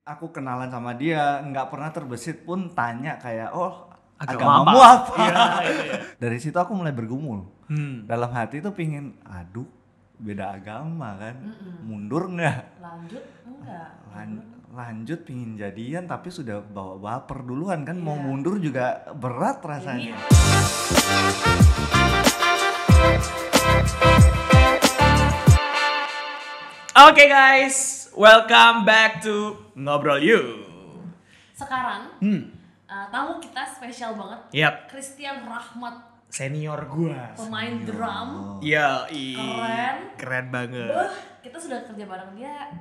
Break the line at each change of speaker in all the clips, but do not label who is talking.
aku kenalan sama dia, nggak pernah terbesit pun tanya kayak, oh
Agama
agamamu apa?
Iya.
Dari situ aku mulai bergumul. Dalam hati tuh pingin, aduh beda agama kan, mundur nggak?
Lanjut enggak?
Lanjut pingin jadian tapi sudah bawa baper duluan kan, mau mundur juga berat rasanya.
Oke guys, welcome back to Ngobrol You.
Sekarang tamu kita spesial banget.
Yap,
Christian Rahmat,
senior gua.
pemain drum.
Iya, keren banget.
Kita sudah kerja bareng dia.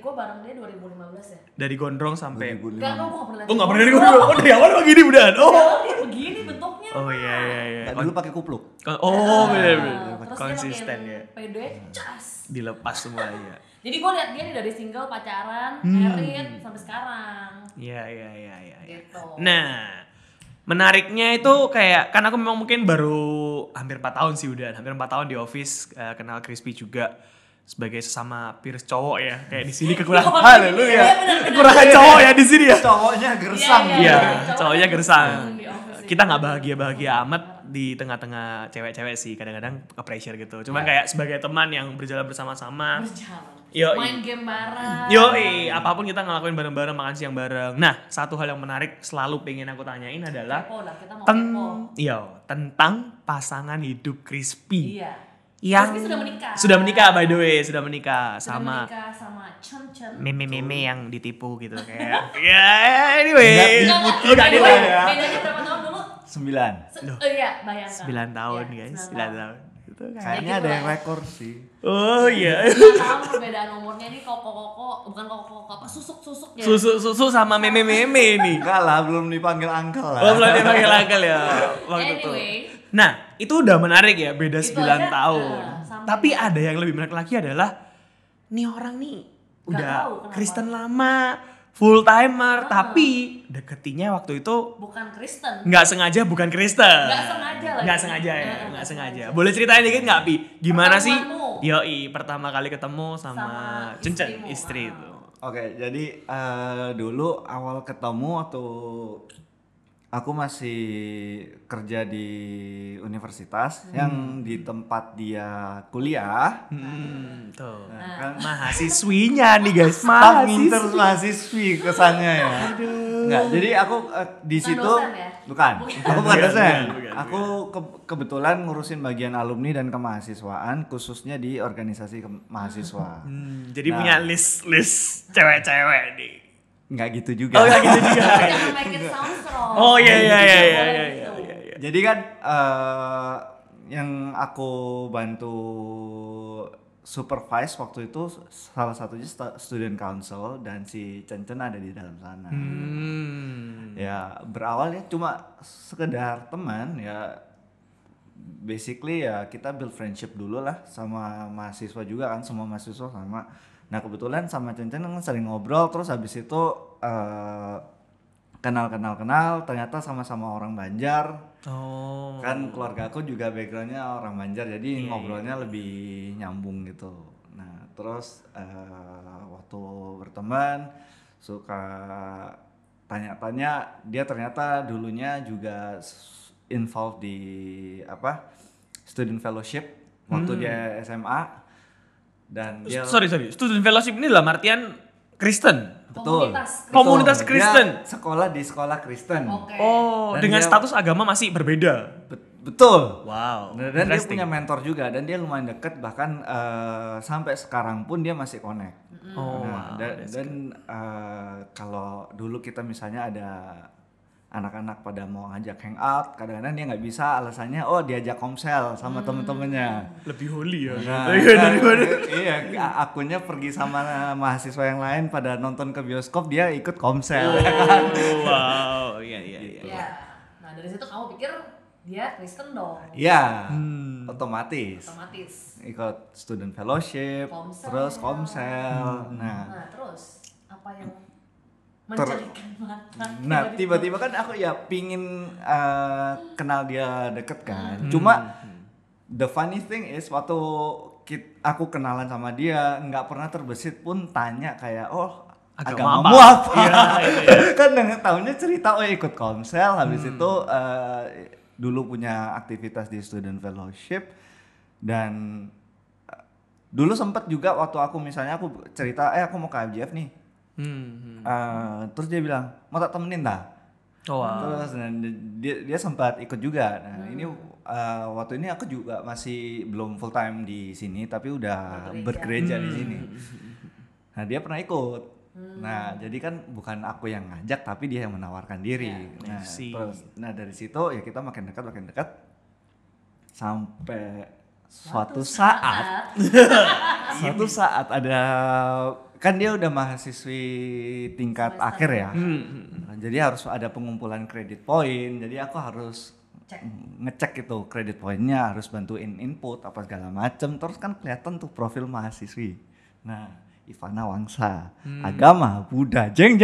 Gua bareng dia 2015 ya.
Dari gondrong sampai
Enggak, gua pernah.
Oh, nggak pernah dari gondrong. Oh, dari awal begini udahan. Oh.
Dia begini bentuknya.
Oh iya.
Nggak, dulu pakai kupluk.
Oh, bener.
Terus
Konsisten
dia
ya.
makin pede, cas.
Dilepas semuanya.
Jadi gue liat dia nih dari single, pacaran, married sampai sekarang.
Iya.
Gitu.
Nah, menariknya itu kayak kan aku memang mungkin baru hampir 4 tahun sih udah, hampir 4 tahun di office, kenal Crispy juga sebagai sesama peers cowok ya. Kayak di sini kekurangan haleluya. Kekurangan cowok ya di sini ya.
Cowoknya gersang.
Iya, cowoknya gersang.
Di office
Kita nggak bahagia amat di tengah-tengah cewek-cewek sih, kadang-kadang ke pressure gitu. Cuman kayak sebagai teman yang berjalan bersama-sama.
main game bareng.
Apapun kita ngelakuin bareng-bareng, makan siang bareng. Nah, satu hal yang menarik selalu pengen aku tanyain adalah
Kepo lah, kita mau kepo.
tentang pasangan hidup Crispy.
Iya.
Yang
Crispy sudah menikah.
Sudah menikah by the way, sudah menikah sama
Chen.
meme-meme yang ditipu gitu kayak. Anyway.
Nggak
Bedanya
ya.
berapa tahun dulu?
9.
Iya, bayangkan.
9 tahun
Iya,
guys,
9
9 tahun. Itu kan.
Kayaknya ada yang rekor sih.
Oh iya.
Nggak tahu perbedaan umurnya nih koko, bukan koko apa susuk ya.
Susu sama meme-meme nih.
Enggak lah, belum dipanggil uncle lah.
Oh, belum dipanggil akal ya waktu itu.
Anyway.
Nah, itu udah menarik ya, beda
Itu
9
aja,
tahun.
sampai
Tapi ada yang lebih menarik lagi adalah nih orang nih
Nggak
udah
tahu kenapa.
Kristen lama, full timer, tapi deketinnya waktu itu
Bukan Kristen.
nggak sengaja bukan Kristen.
Nggak sengaja lagi.
Nggak sengaja ya,
Nggak
nggak sengaja.
sengaja.
Boleh ceritain dikit nggak, Pi? Gimana sih?
Pertemuanmu.
Yoi, pertama kali ketemu sama
Sama
Cencen,
istrimu.
istri itu.
Oke, jadi dulu awal ketemu waktu aku masih kerja di universitas yang di tempat dia kuliah.
Tuh.
Nah, kan
Mahasiswinya nih guys,
mahasiswi kesannya ya. Enggak, jadi aku di
Bukan
situ
dosen ya?
bukan. Aku bukan dosen.
bukan.
Aku kebetulan ngurusin bagian alumni dan kemahasiswaan khususnya di organisasi mahasiswa.
Jadi
Nah.
punya list cewek-cewek nih.
Enggak gitu juga.
Oh ya gitu juga.
Jangan make it sound strong.
Oh iya.
Gitu.
Jadi kan yang aku bantu supervise waktu itu salah satunya student council dan si Cencen ada di dalam sana. Ya berawal ya cuma sekedar teman ya, basically ya kita build friendship dulu lah sama mahasiswa juga kan, semua mahasiswa sama. Nah kebetulan sama Cencen kan sering ngobrol, terus habis itu kenal ternyata sama-sama orang Banjar.
Oh.
Kan keluarga aku juga backgroundnya orang Banjar, jadi ngobrolnya lebih nyambung gitu. Nah terus waktu berteman suka tanya-tanya, dia ternyata dulunya juga involved di student fellowship waktu dia SMA. Dan dia
Sorry, student fellowship ini dalam artian Kristen.
betul
Komunitas
Dia
Kristen.
sekolah di sekolah Kristen.
Oke.
Oh,
Dan
dengan
dia-
status agama masih berbeda.
Betul.
Wow.
Dan dia
interesting.
punya mentor juga, dan dia lumayan deket, bahkan sampai sekarang pun dia masih connect.
Oh,
Nah,
wow,
dan kalau dulu kita misalnya ada anak-anak pada mau ngajak hangout, kadang-kadang dia nggak bisa, alasannya diajak komsel sama temen-temennya.
Lebih holy ya.
Nah, iya, akunnya pergi sama mahasiswa yang lain pada nonton ke bioskop, dia ikut komsel.
Wow, iya.
Ya. Nah, dari situ kamu pikir dia Kristen dong.
Iya, otomatis. Ikut student fellowship,
Komsel.
terus komsel.
Nah, terus apa yang menjadikan mata?
Nah, tiba-tiba kan aku ya pingin kenal dia deket kan. Cuma the funny thing is waktu aku kenalan sama dia nggak pernah terbesit pun tanya kayak, oh agamamu apa?
Iya.
Kan tahunya cerita ikut komsel, habis itu dulu punya aktivitas di student fellowship, dan dulu sempat juga waktu aku misalnya aku cerita aku mau ke IBF nih. Terus dia bilang, mau tak temenin dah?
Oh, wow.
Terus dia sempat ikut juga. Nah ini waktu ini aku juga masih belum full time di sini, tapi udah bergereja di sini. Nah dia pernah ikut. Nah jadi kan bukan aku yang ngajak, tapi dia yang menawarkan diri. Nah terus, dari situ ya kita makin dekat sampai suatu saat ada, kan dia udah mahasiswi tingkat akhir ya. Jadi harus ada pengumpulan kredit poin. Jadi aku harus ngecek itu kredit poinnya, harus bantuin input apa segala macem. Terus kan kelihatan tuh profil mahasiswi. Nah, Ivana Wangsa, agama Buddha, jeng.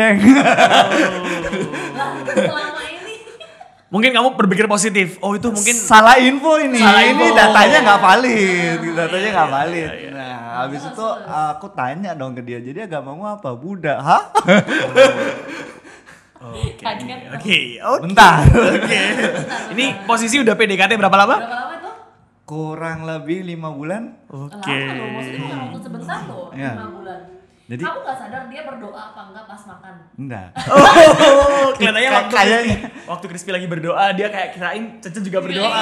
Selama ini
Mungkin kamu berpikir positif. Oh itu mungkin
salah info ini. Ini datanya nggak valid,
Iya.
Nah, habis itu aku tanya dong ke dia. Jadi agamamu apa? Buddha. Hah?
Oke.
Bentar.
Ini posisi udah PDKT berapa lama?
berapa lama itu?
Kurang lebih 5 bulan.
Oke.
Lama loh, maksudnya bukan waktu sebentar loh,
Iya.
5 bulan.
Jadi
Kamu gak sadar dia berdoa apa enggak pas makan?
enggak.
Oh, kelihatannya
Kayaknya.
waktu Crispy lagi berdoa, dia kayak kirain Cece juga berdoa.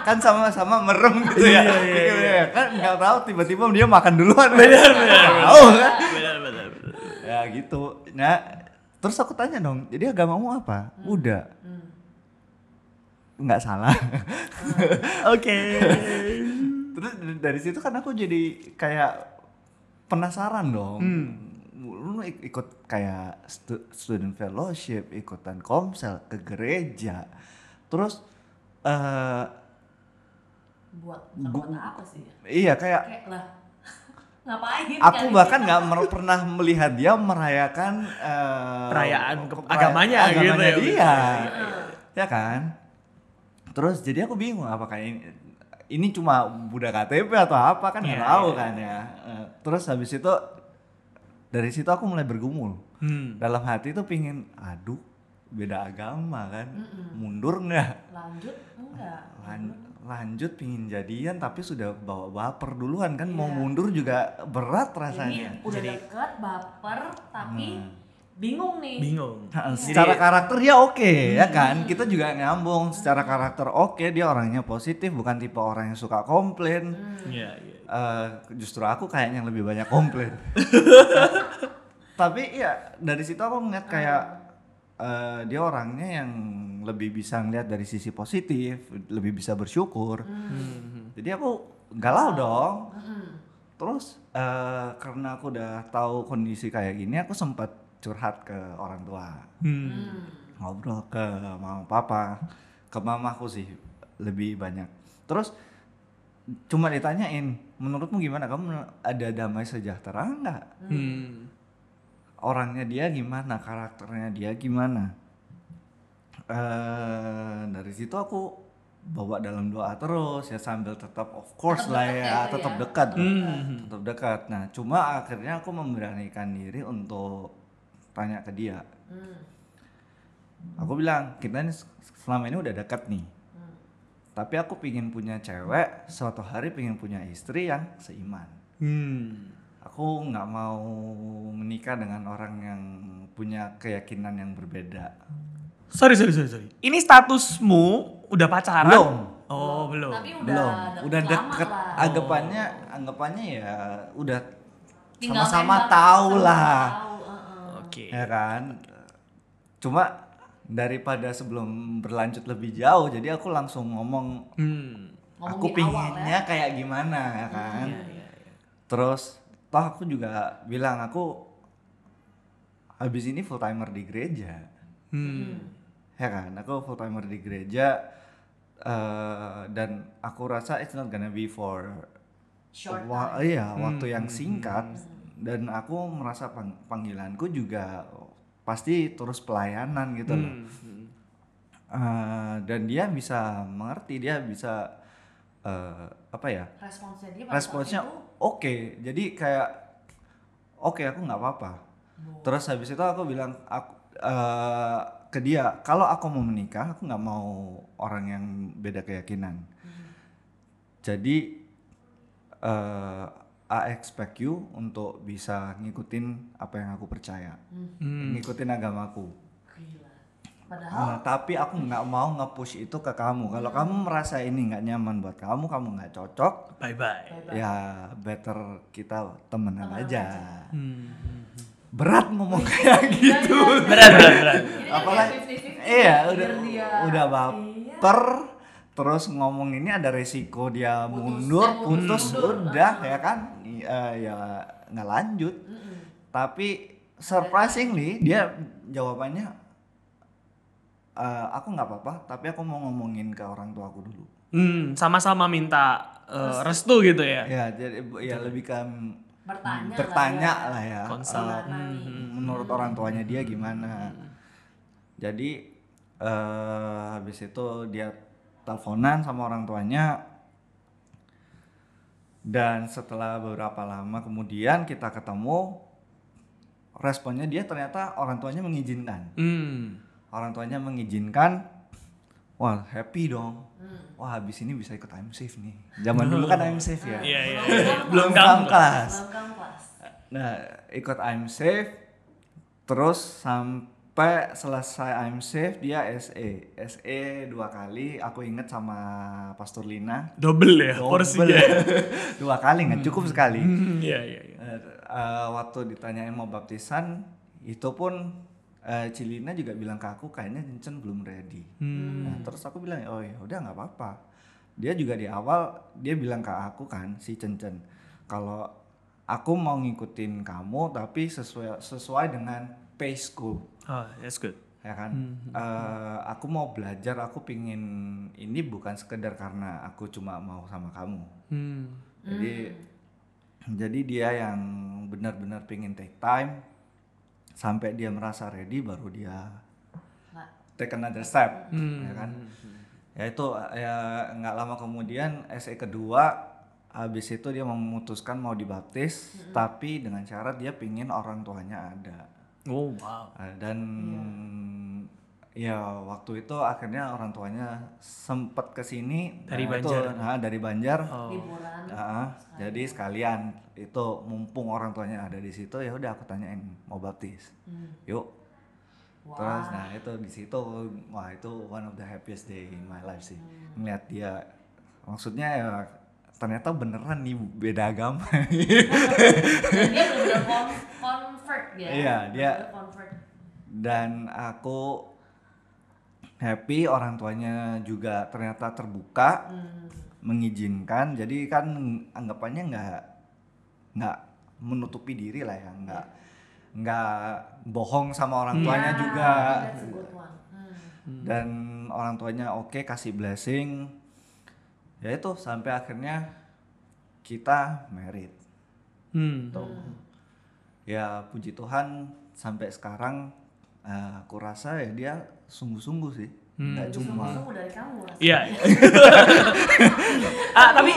Kan sama-sama merem gitu ya.
Iya.
Kan nggak tahu tiba-tiba dia makan duluan.
Benar.
Tahu kan?
Benar.
Ya gitu. Nah, terus aku tanya dong, jadi agamamu apa? Buddha. Nggak salah.
Oke.
Terus dari situ kan aku jadi kayak penasaran dong. Lu ikut kayak student fellowship, ikutan komsel, ke gereja. Terus
Buat apa sih?
iya kayak
Lah, ngapain?
aku
kali?
bahkan nggak pernah melihat dia merayakan
Perayaan agamanya gitu ya.
Dia. Ya kan? Terus jadi aku bingung apakah ini cuma Buddha KTP atau apa, kan nggak tahu kan ya. Terus habis itu dari situ aku mulai bergumul. Dalam hati tuh pingin, aduh beda agama kan, mundur nggak?
Lanjut enggak?
Lanjut pingin jadian tapi sudah bawa baper duluan kan, mau mundur juga berat rasanya.
Ini udah deket, baper, tapi bingung nih.
Secara karakter dia oke, ya kan, kita juga nyambung. Secara karakter oke, dia orangnya positif, bukan tipe orang yang suka komplain. Justru aku kayaknya yang lebih banyak komplain. Tapi ya dari situ aku ngeliat kayak dia orangnya yang lebih bisa ngeliat dari sisi positif, lebih bisa bersyukur. Jadi aku galau dong. Terus karena aku udah tahu kondisi kayak gini, aku sempat curhat ke orang tua. Ngobrol ke mama papa, ke mamaku sih lebih banyak. Terus cuma ditanyain, menurutmu gimana, kamu ada damai sejahtera enggak? Orangnya dia gimana, karakternya dia gimana? Dari situ aku bawa dalam doa terus ya, sambil tetap of course lah ya, tetap dekat. Tetap dekat. Nah, cuma akhirnya aku memberanikan diri untuk tanya ke dia. Aku bilang, kita ini selama ini udah dekat nih. Tapi aku pingin punya cewek, suatu hari pingin punya istri yang seiman. Aku nggak mau menikah dengan orang yang punya keyakinan yang berbeda.
Sorry. Ini statusmu udah pacaran?
Belum.
Oh, belum.
Tapi
Udah deket.
lah.
Anggapannya ya udah
Tinggal
sama-sama
nembak,
tahu
sama-sama
lah.
tahu,
Oke.
Ya kan? Cuma daripada sebelum berlanjut lebih jauh, jadi aku langsung ngomong aku
di
pinginnya
awal,
kayak gimana ya kan. Terus toh aku juga bilang aku habis ini full timer di gereja. Ya kan, aku full timer di gereja dan aku rasa it's not gonna be for
Short
waktu yang singkat. Dan aku merasa panggilanku juga pasti terus pelayanan gitu loh. Dan dia bisa mengerti, dia bisa responsnya oke. Jadi kayak oke, aku nggak apa-apa. Terus habis itu aku bilang ke dia, kalau aku mau menikah aku nggak mau orang yang beda keyakinan. Jadi I expect you untuk bisa ngikutin apa yang aku percaya, ngikutin agamaku.
Gila. Padahal
Tapi aku nggak mau nge-push itu ke kamu. Kalau kamu merasa ini nggak nyaman buat kamu nggak cocok,
Bye bye.
ya better kita temenan aja. Berat ngomong kayak gitu.
Berat.
ini kan
Apalagi
kayak 50-50
iya
biar dia
udah baper, terus ngomong ini ada resiko dia mundur, putus udah ya kan, ya nggak lanjut. Tapi surprisingly dia jawabannya, aku nggak apa-apa, tapi aku mau ngomongin ke orang tua aku dulu.
Sama-sama minta restu gitu ya.
Ya jadi ya lebih ke
bertanya
lah ya,
Konsel.
menurut orang tuanya dia gimana. Jadi habis itu dia teleponan sama orang tuanya, dan setelah beberapa lama kemudian kita ketemu, responnya dia ternyata orang tuanya mengizinkan. Orang tuanya mengizinkan, wah happy dong. Wah habis ini bisa ikut I'm Safe nih. Zaman dulu kan I'm Safe ya.
Iya.
Belum kelas.
Belum kelas.
Nah ikut I'm Safe, terus sampai selesai I'm Safe dia SE 2 kali. Aku inget sama Pastor Lina.
Double ya porsinya.
2 kali nggak cukup sekali.
Iya.
Waktu ditanyain mau baptisan, itu pun Cilina juga bilang ke aku kayaknya Cencen belum ready. Nah, terus aku bilang oh ya udah nggak apa-apa. Dia juga di awal dia bilang ke aku kan si Cencen, kalau aku mau ngikutin kamu tapi sesuai dengan paceku.
Oh, that's good.
Ya kan, aku mau belajar, aku pingin ini bukan sekedar karena aku cuma mau sama kamu. Jadi dia yang benar-benar pingin take time sampai dia merasa ready, baru dia take another step, ya kan. Ya itu ya nggak lama kemudian SE kedua, habis itu dia memutuskan mau dibaptis, tapi dengan syarat dia pingin orang tuanya ada.
Oh wow.
Dan ya waktu itu akhirnya orang tuanya sempet kesini
dari
Banjar. Dari Banjar.
Liburan.
Jadi sekalian itu mumpung orang tuanya ada di situ, ya udah aku tanyain mau baptis. Yuk.
Wah.
Terus nah itu di situ, wah itu one of the happiest day in my life sih. Ngeliat dia, maksudnya ya ternyata beneran nih beda agama.
Dan dia benar-benar convert ya.
Iya, dia
convert.
Dan aku happy, orang tuanya juga ternyata terbuka, mengizinkan. Jadi kan anggapannya nggak menutupi diri lah ya, nggak bohong sama orang tuanya juga. Dan orang tuanya oke, kasih blessing. Ya itu sampai akhirnya kita married. Ya puji Tuhan sampai sekarang aku rasa ya dia sungguh-sungguh sih, nggak cuma
sungguh dari kamu rasanya.
Iya. Tapi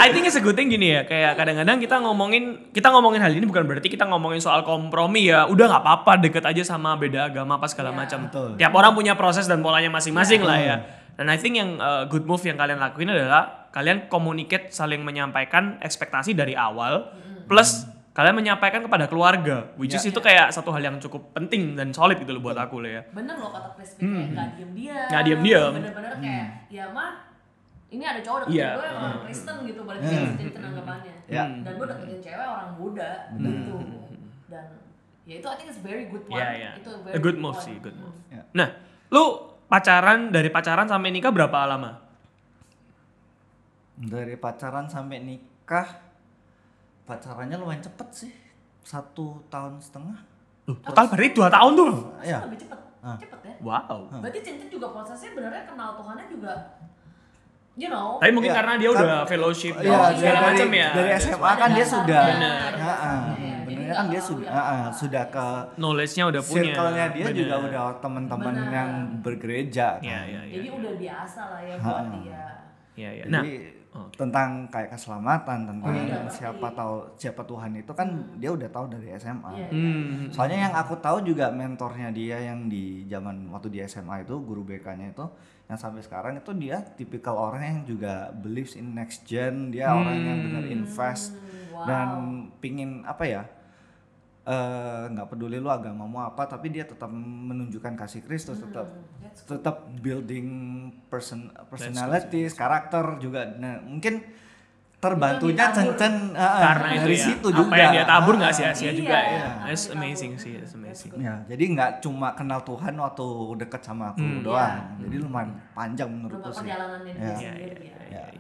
I think it's a good thing gini ya, kayak kadang-kadang kita ngomongin hal ini bukan berarti kita ngomongin soal kompromi ya. Udah nggak apa-apa deket aja sama beda agama apa segala macam. Tiap orang punya proses dan polanya masing-masing lah ya. Dan I think yang good move yang kalian lakuin adalah kalian communicate, saling menyampaikan ekspektasi dari awal, plus kalian menyampaikan kepada keluarga, which is itu kayak satu hal yang cukup penting dan solid gitu loh buat aku lah ya.
Bener loh kata Crispy, kayak nggak diem-diem.
Nggak diem-diem.
Bener-bener kayak, ya mah ini ada cowok deketin gue yang orang Kristen gitu, berarti dia Kristen anggapannya. Dan gue deketin cewek orang Buddha gitu. Dan ya itu I think it's very good one. Itu
a good move sih, good move. Nah, lu dari pacaran sampai nikah berapa lama?
Dari pacaran sampai nikah, pacarannya lumayan cepet sih, 1,5 tahun.
Total berarti 2 tahun tuh?
Iya.
Lebih cepet, cepet ya.
Wow.
Berarti Cincin juga prosesnya benernya kenal Tuhannya juga, you know.
Tapi mungkin karena dia udah fellowship
segala
macam ya.
Dari SMA kan dia sudah,
Bener
kan dia sudah ke
knowledge-nya udah punya.
Circle-nya dia juga udah teman-teman yang bergereja.
Iya.
Jadi udah biasa lah ya buat dia.
Iya.
Jadi tentang kayak keselamatan, tentang siapa Tuhan itu kan dia udah tahu dari SMA. Soalnya yang aku tahu juga mentornya dia yang di zaman waktu di SMA itu, guru BK-nya itu yang sampai sekarang itu dia tipikal orang yang juga believes in next gen, dia orang yang benar invest dan pingin apa ya, nggak peduli lu agamamu apa, tapi dia tetap menunjukkan kasih Kristus, tetap building personalities, karakter juga. Nah mungkin terbantunya Cen
karena
dari
itu
situ
ya,
juga.
Apa yang dia tabur nggak sia-sia juga ya. That's amazing sih, that's amazing.
Ya, jadi nggak cuma kenal Tuhan waktu deket sama aku doang. Jadi lumayan panjang menurutku sih.
Perjalanannya dia sendiri ya.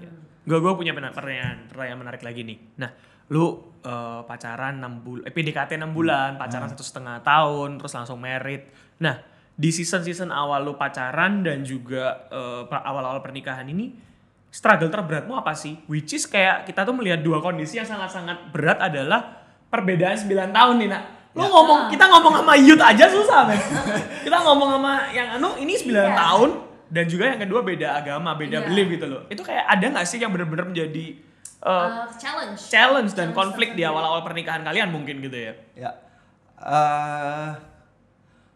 Gue punya pertanyaan menarik lagi nih. Nah, lu pacaran 6 bulan, PDKT 6 bulan, pacaran 1,5 tahun, terus langsung married. Nah, di season awal lu pacaran dan juga awal-awal pernikahan ini, struggle terberatmu apa sih? Which is kayak kita tuh melihat dua kondisi yang sangat-sangat berat adalah perbedaan 9 tahun nih, Nak. Lu kita ngomong sama youth aja susah, men. Kita ngomong sama yang ini 9 tahun dan juga yang kedua beda agama, beda belief gitu loh. Itu kayak ada nggak sih yang benar-benar menjadi challenge dan konflik di awal-awal pernikahan kalian mungkin gitu ya?
Ya.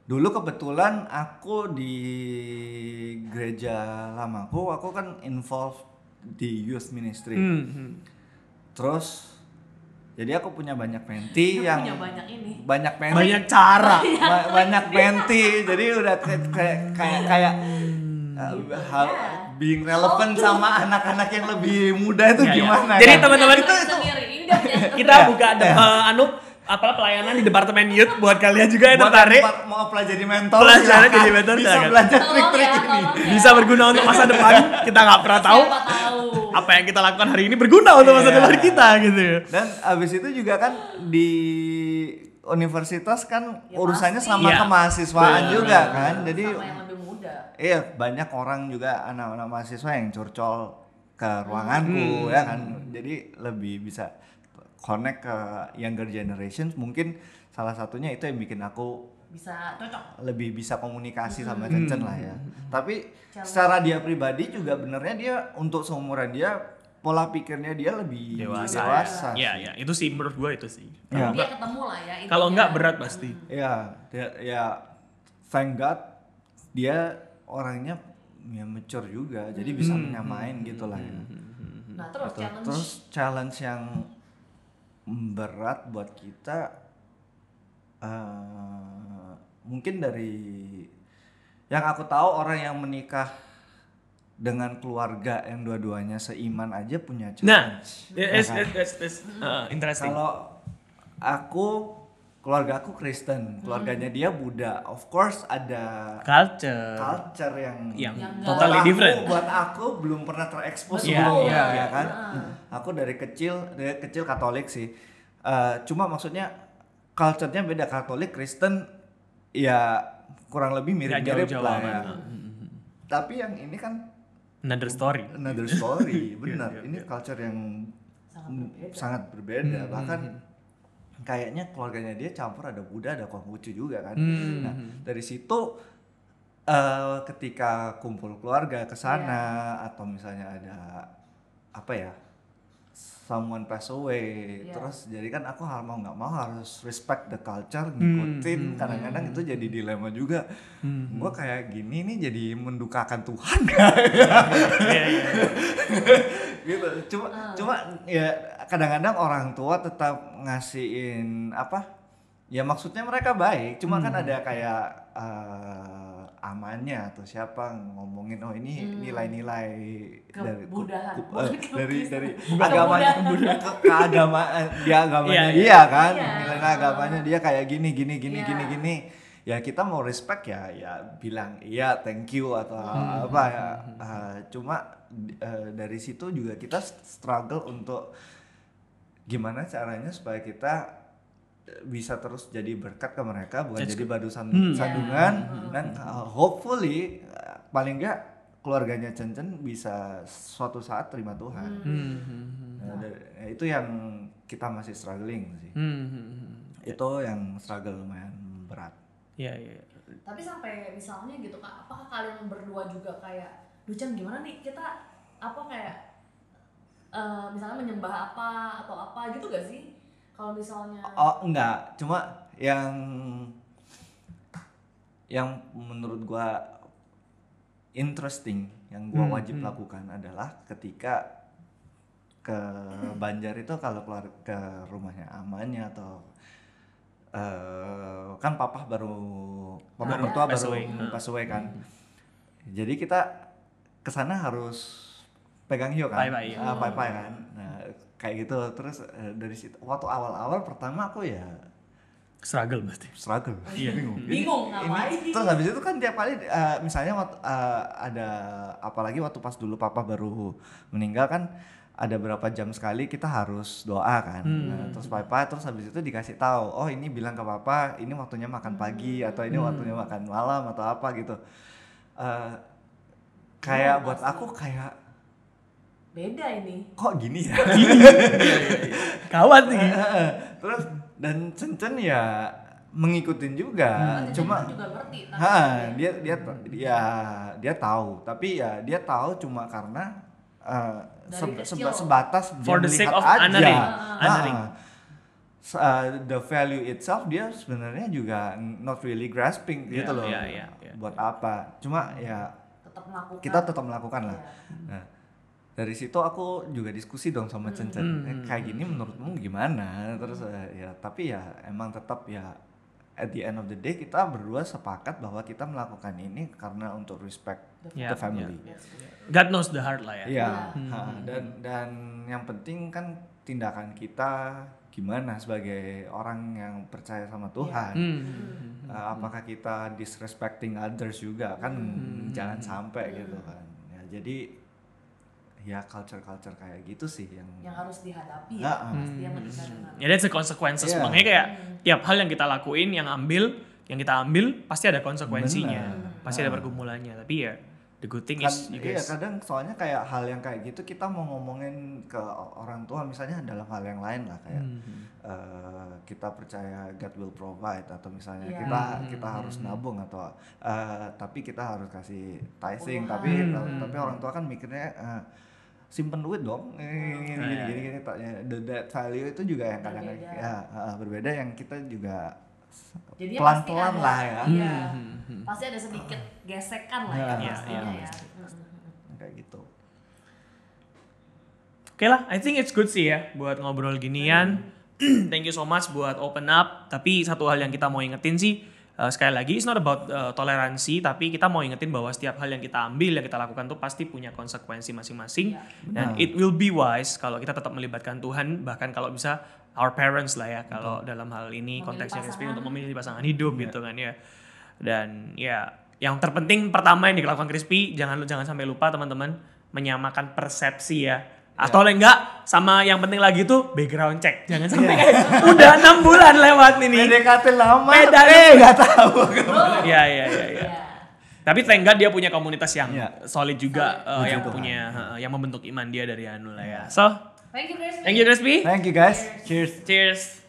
Dulu kebetulan aku di gereja lamaku, aku kan involved di youth ministry. Terus jadi aku punya banyak menti yang banyak menti,
banyak cara,
banyak menti. Jadi udah kayak being relevant sama anak-anak yang lebih muda itu gimana?
Jadi
kan?
teman-teman itu kita buka pelayanan di departemen youth buat kalian juga yang tertarik
mau pelajari mentor,
jadi mentor
bisa belajar trik-trik ini,
bisa berguna untuk masa depan. Kita nggak pernah tahu apa yang kita lakukan hari ini berguna untuk masa depan kita gitu.
Dan abis itu juga kan di universitas kan urusannya sama kemahasiswaan juga kan, jadi
sama yang lebih muda.
Iya, banyak orang juga anak-anak mahasiswa yang curcol ke ruanganku ya kan, jadi lebih bisa connect ke younger generation. Mungkin salah satunya itu yang bikin aku
bisa cocok,
lebih bisa komunikasi sama Cen lah ya. Tapi secara dia pribadi juga benernya dia untuk seumuran dia, pola pikirnya dia lebih dewasa
ya, itu sih menurut gue itu sih.
Dia ketemu lah ya.
Kalau enggak berat pasti.
Ya thank God dia orangnya ya mature juga, jadi bisa menyamain gitu lah ya.
Nah
terus challenge yang berat buat kita mungkin dari yang aku tahu, orang yang menikah dengan keluarga yang dua-duanya seiman aja punya challenge.
Nah, interesting.
Kalau keluarga aku Kristen, keluarganya dia Buddha. Of course ada culture yang
totally different.
Buat aku belum pernah terekspos sebelumnya ya kan. Aku dari kecil Katolik sih. Cuma maksudnya culture-nya beda, Katolik Kristen ya kurang lebih mirip-mirip lah ya. Tapi yang ini kan
another story
benar. Ini culture yang sangat berbeda. Bahkan kayaknya keluarganya dia campur, ada Buddha, ada Konghucu juga kan. Nah dari situ ketika kumpul keluarga ke sana atau misalnya ada someone pass away, terus jadi kan aku mau nggak mau harus respect the culture, ngikutin. Kadang-kadang itu jadi dilema juga. Gue kayak gini nih jadi mendukakan Tuhan gitu. Cuma ya kadang-kadang orang tua tetap ngasihin ya maksudnya mereka baik, cuma kan ada kayak amannya atau siapa ngomongin ini nilai-nilai dari agamanya ke agamanya dia kan, nilai agamanya dia kayak gini. Ya kita mau respect ya bilang iya thank you atau cuma dari situ juga kita struggle untuk gimana caranya supaya kita bisa terus jadi berkat ke mereka, bukan jadi batu sandungan. Dan hopefully paling enggak keluarganya Cen bisa suatu saat terima Tuhan. Itu yang kita masih struggling sih. Itu yang struggle lumayan berat.
Iya.
Tapi sampai misalnya gitu Kak, apakah kalian berdua juga kayak, Cen gimana nih kita kayak misalnya menyembah apa atau apa gitu gak sih? Kalau misalnya
enggak, cuma yang menurut gua interesting yang gua wajib lakukan adalah ketika ke Banjar itu kalau keluar ke rumahnya amannya atau kan papa mertua baru pass away kan. Jadi kita kesana harus pegang hiu kan, pai kan. Nah kayak gitu. Terus dari situ waktu awal-awal pertama aku ya
struggle pasti.
Iya. Bingung ngapain.
Terus habis itu kan tiap kali misalnya waktu, ada apalagi waktu pas dulu papa baru meninggal kan ada berapa jam sekali kita harus doa kan. Nah, terus papa terus habis itu dikasih tahu, oh ini bilang ke papa ini waktunya makan pagi atau ini waktunya makan malam atau apa gitu. Kayak buat aku kayak
beda ini.
Kok gini ya?
Kawat nih.
Terus dan Cencen ya mengikutin juga. Cuma
juga ngerti.
Dia tahu, tapi ya dia tahu cuma karena sebatas
for the sake of
honoring. The value itself dia sebenarnya juga not really grasping gitu loh. Buat apa? Cuma ya kita tetap melakukan lah. Nah, dari situ aku juga diskusi dong sama Cencen. Kayak gini menurutmu gimana? Terus tapi ya emang tetap ya at the end of the day kita berdua sepakat bahwa kita melakukan ini karena untuk respect the family.
God knows the heart lah ya.
Iya. Dan yang penting kan tindakan kita gimana sebagai orang yang percaya sama Tuhan. Apakah kita disrespecting others juga kan jangan sampai gitu kan. Ya, jadi ya culture kayak gitu sih yang
harus dihadapi ya. Pasti yang
ya that's the consequences. Makanya kayak tiap hal yang kita lakuin yang kita ambil pasti ada konsekuensinya. Pasti ada pergumulannya. Tapi ya the good thing is you guys.
Iya, kadang soalnya kayak hal yang kayak gitu kita mau ngomongin ke orang tua misalnya dalam hal yang lain lah kayak kita percaya God will provide atau misalnya kita harus nabung atau tapi kita harus kasih tithing tapi orang tua kan mikirnya simpen duit dong gini that value itu juga yang kadang-kadang berbeda yang kita juga
jadi
pelan-pelan lah ya.
Pasti ada sedikit gesekan lah ya pastinya ya.
Kayak gitu.
Oke lah, I think it's good sih ya buat ngobrol ginian. Thank you so much buat open up. Tapi satu hal yang kita mau ingetin sih, sekali lagi it's not about toleransi, tapi kita mau ingetin bahwa setiap hal yang kita ambil, yang kita lakukan tuh pasti punya konsekuensi masing-masing. Dan it will be wise kalau kita tetap melibatkan Tuhan, bahkan kalau bisa our parents lah ya, kalau dalam hal ini konteksnya Crispy untuk memilih pasangan hidup gitu kan ya. Dan ya yang terpenting pertama yang dilakukan Crispy, jangan sampai lupa teman-teman menyamakan persepsi ya. Atau enggak sama yang penting lagi tuh background check. Jangan sampai udah 6 bulan lewat ini.
PDKT lama.
Enggak tahu. Iya. Tapi thank God dia punya komunitas yang solid juga yang punya yang membentuk iman dia dari anu lah ya. So,
thank you Crispy.
Thank you Crispy.
Thank you guys. Cheers.
Cheers.